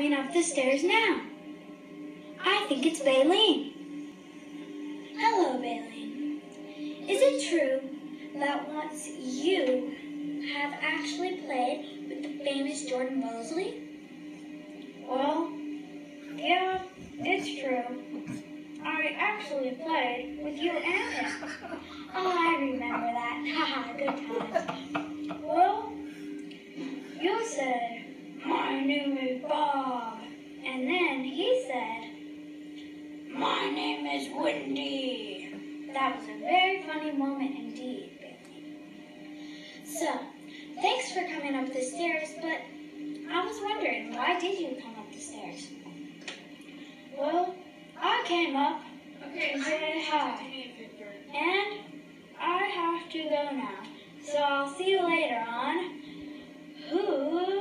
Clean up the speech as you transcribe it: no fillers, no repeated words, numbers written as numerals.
coming up the stairs now. I think it's Baleen. Hello, Baleen. Is it true that once you have actually played with the famous Jordan Mosley? Well, yeah, it's true. I actually played with you and him. Oh, I remember that. Haha, good times. Well, you said, "My name is Bob." And then he said, "My name is Wendy." That was a very funny moment indeed, Bailey. So, thanks for coming up the stairs, but I was wondering, why did you come up the stairs? Well, I came up to say hi, and I have to go now. So I'll see you later on Who's